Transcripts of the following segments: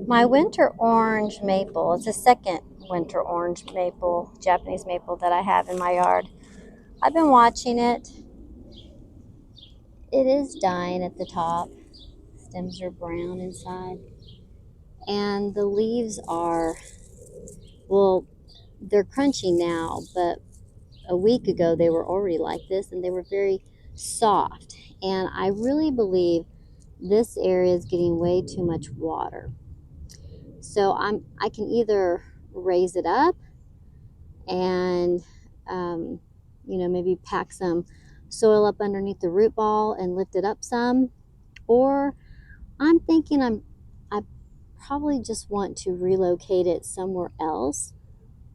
My winter orange maple, it's the second winter orange maple, Japanese maple that I have in my yard. I've been watching it. It is dying at the top. Stems are brown inside. And the leaves are, well, they're crunchy now, but a week ago they were already like this and they were very soft. And I really believe this area is getting way too much water. So I can either raise it up and maybe pack some soil up underneath the root ball and lift it up some, or I'm thinking I probably just want to relocate it somewhere else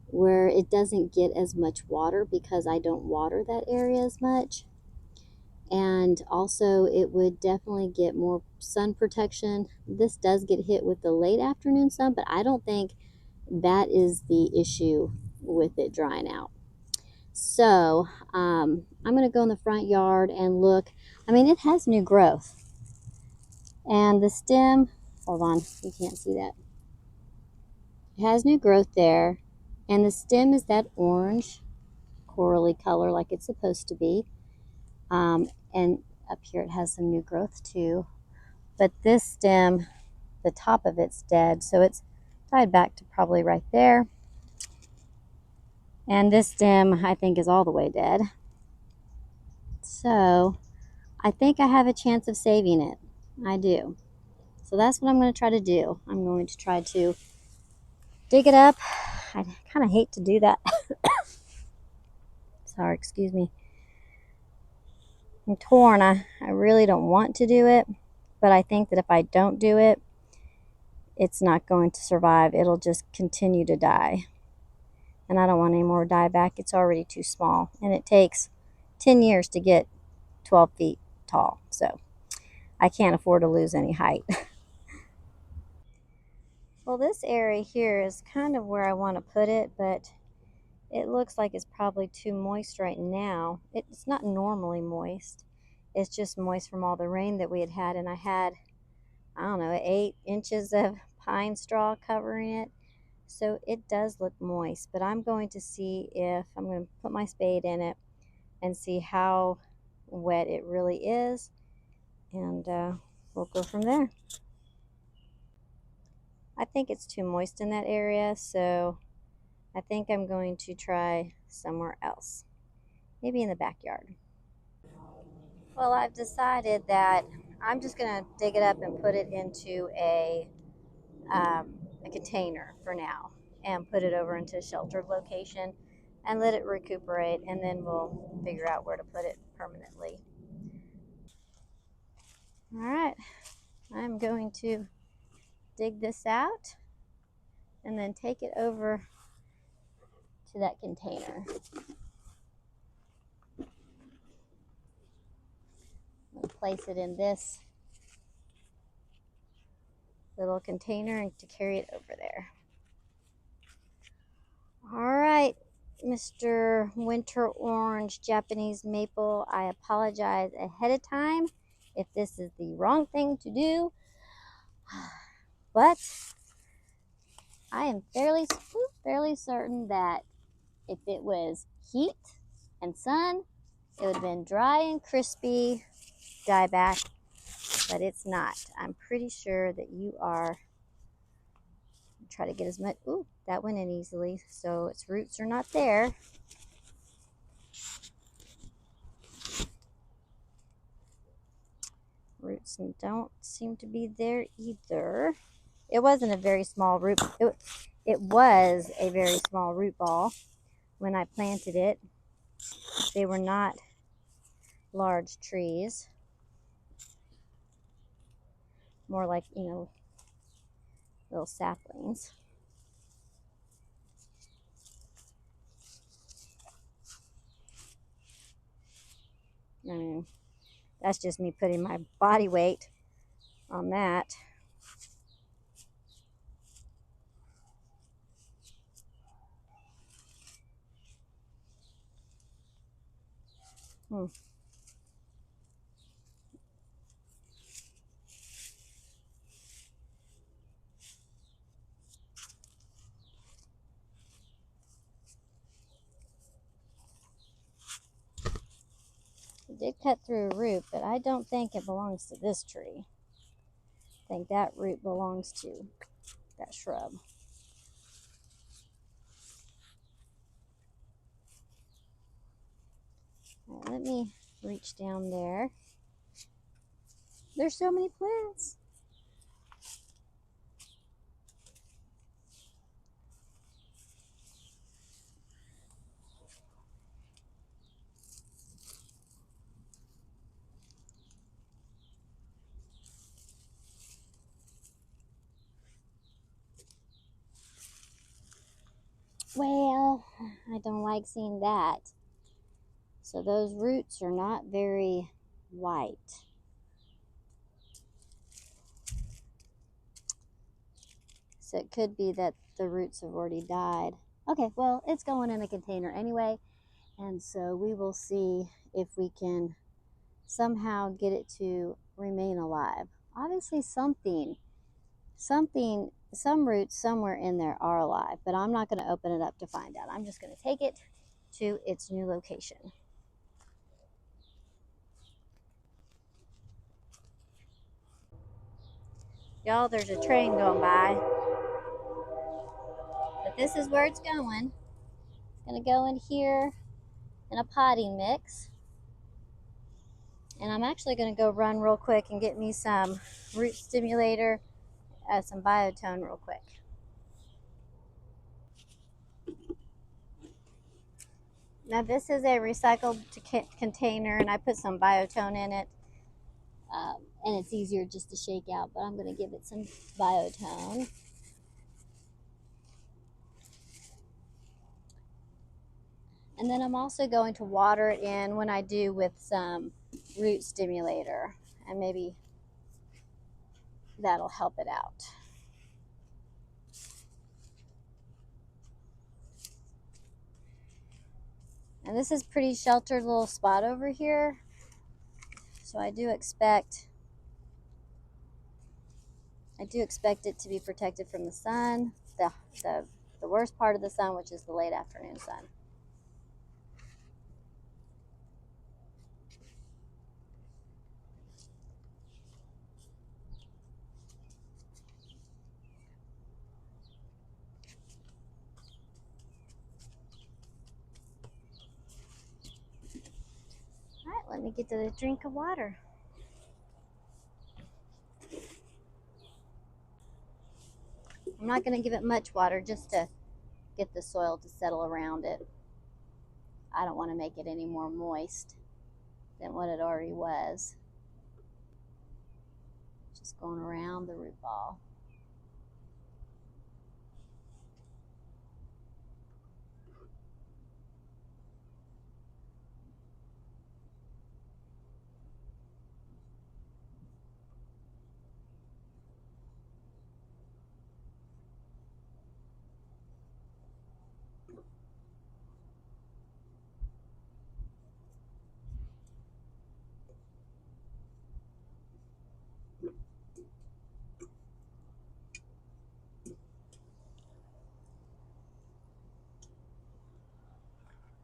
where it doesn't get as much water because I don't water that area as much. And also it would definitely get more sun protection. This does get hit with the late afternoon sun, but I don't think that is the issue with it drying out. So I'm going to go in the front yard and look. I mean, it has new growth. And the stem, hold on, you can't see that. It has new growth there. And the stem is that orange, corally color like it's supposed to be. And up here it has some new growth too. But this stem, the top of it's dead. So it's tied back to probably right there. And this stem, I think, is all the way dead. So I think I have a chance of saving it. I do. So that's what I'm going to try to do. I'm going to try to dig it up. I kind of hate to do that. Sorry, excuse me. I'm torn. I really don't want to do it, but I think that if I don't do it, it's not going to survive. It'll just continue to die. And I don't want any more dieback. It's already too small. And it takes 10 years to get 12 feet tall. So I can't afford to lose any height. Well, this area here is kind of where I want to put it, but it looks like it's probably too moist right now. It's not normally moist. It's just moist from all the rain that we had had, and I had, I don't know, 8 inches of pine straw covering it. So it does look moist, but I'm going to see if I'm going to put my spade in it and see how wet it really is, and we'll go from there. I think it's too moist in that area, so I think I'm going to try somewhere else, maybe in the backyard. Well, I've decided that I'm just going to dig it up and put it into a container for now and put it over into a sheltered location and let it recuperate, and then we'll figure out where to put it permanently. All right, I'm going to dig this out and then take it over to that container. I'll place it in this little container to carry it over there. All right, Mr. Winter Orange Japanese Maple, I apologize ahead of time if this is the wrong thing to do, but I am fairly certain that if it was heat and sun, it would have been dry and crispy, dieback, but it's not. I'm pretty sure that you are. Try to get as much. Ooh, that went in easily, so its roots are not there. Roots don't seem to be there either. It wasn't a very small root. It was a very small root ball when I planted it. They were not large trees. More like, little saplings. I mean, that's just me putting my body weight on that. Hmm. did cut through a root, but I don't think it belongs to this tree. I think that root belongs to that shrub. All right, let me reach down there. There's so many plants. Well, I don't like seeing that. So those roots are not very white. So it could be that the roots have already died. Okay, well, it's going in a container anyway. And so we will see if we can somehow get it to remain alive. Obviously some roots somewhere in there are alive, but I'm not going to open it up to find out. I'm just going to take it to its new location. Y'all, there's a train going by. But this is where it's going. It's going to go in here in a potting mix. And I'm actually going to go run real quick and get me some root stimulator, some biotone real quick. Now this is a recycled container, and I put some biotone in it. And it's easier just to shake out, but I'm going to give it some biotone. And then I'm also going to water it in when I do with some root stimulator, and maybe that'll help it out. And this is pretty sheltered little spot over here, so I do expect it to be protected from the sun, the worst part of the sun, which is the late afternoon sun. All right, let me get to the drink of water. I'm not going to give it much water, just to get the soil to settle around it. I don't want to make it any more moist than what it already was. Just going around the root ball.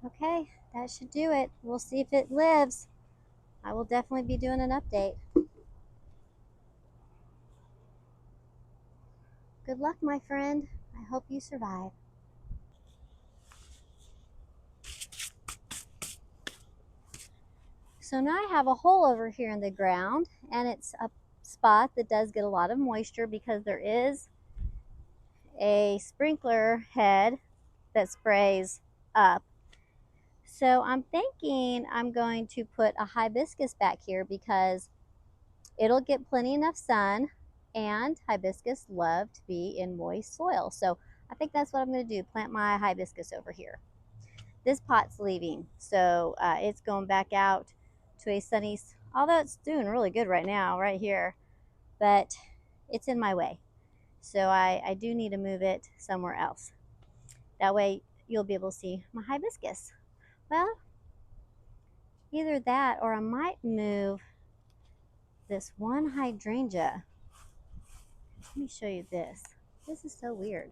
Okay, that should do it. We'll see if it lives. I will definitely be doing an update. Good luck, my friend. I hope you survive. So now I have a hole over here in the ground, and it's a spot that does get a lot of moisture because there is a sprinkler head that sprays up. So I'm thinking I'm going to put a hibiscus back here because it'll get plenty enough sun, and hibiscus love to be in moist soil. So I think that's what I'm going to do, plant my hibiscus over here. This pot's leaving, so it's going back out to a sunny, although it's doing really good right now, right here, but it's in my way. So I do need to move it somewhere else. That way you'll be able to see my hibiscus. Well, either that or I might move this one hydrangea. Let me show you this. This is so weird.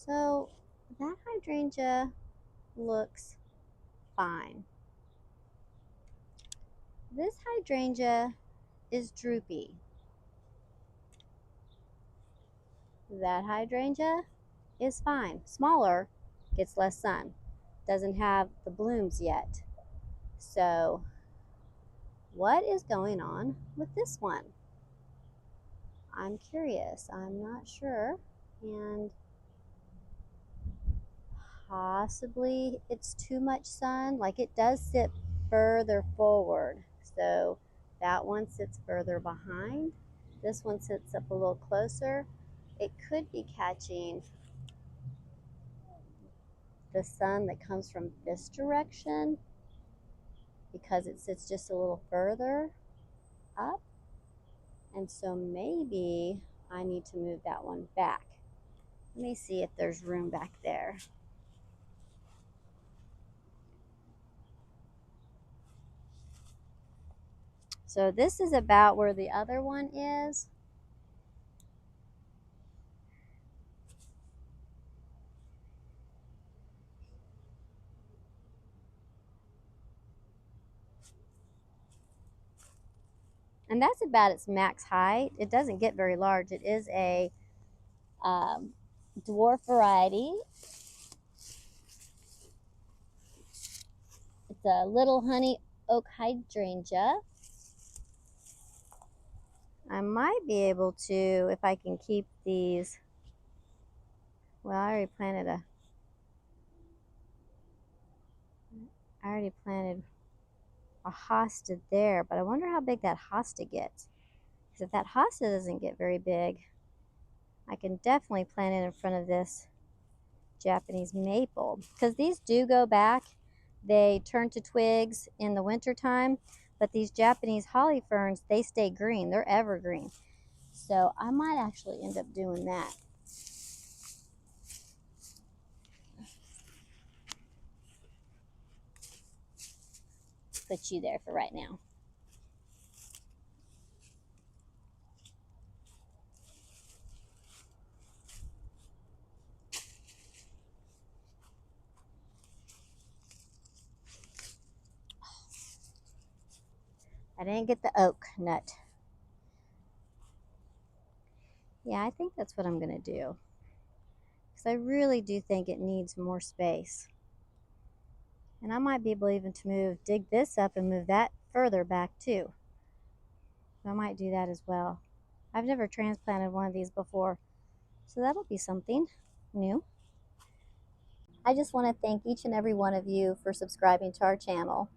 So that hydrangea looks fine. This hydrangea is droopy. That hydrangea is fine. Smaller, gets less sun. Doesn't have the blooms yet. So what is going on with this one? I'm curious. I'm not sure. And possibly it's too much sun. Like, it does sit further forward. So that one sits further behind. This one sits up a little closer. It could be catching the sun that comes from this direction because it sits just a little further up. And so maybe I need to move that one back. Let me see if there's room back there. So this is about where the other one is. And that's about its max height. It doesn't get very large. It is a dwarf variety. It's a little honey oak hydrangea. I might be able to, if I can keep these. Well, I already planted a hosta there, but I wonder how big that hosta gets. Because if that hosta doesn't get very big, I can definitely plant it in front of this Japanese maple. Because these do go back. They turn to twigs in the wintertime, but these Japanese holly ferns, they stay green. They're evergreen. So I might actually end up doing that. Put you there for right now. I didn't get the oak nut. Yeah, I think that's what I'm going to do. Because I really do think it needs more space. And I might be able even to dig this up and move that further back too. So I might do that as well. I've never transplanted one of these before, so that'll be something new. I just want to thank each and every one of you for subscribing to our channel.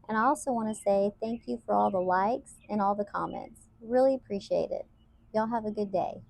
And I also want to say thank you for all the likes and all the comments. Really appreciate it. Y'all have a good day.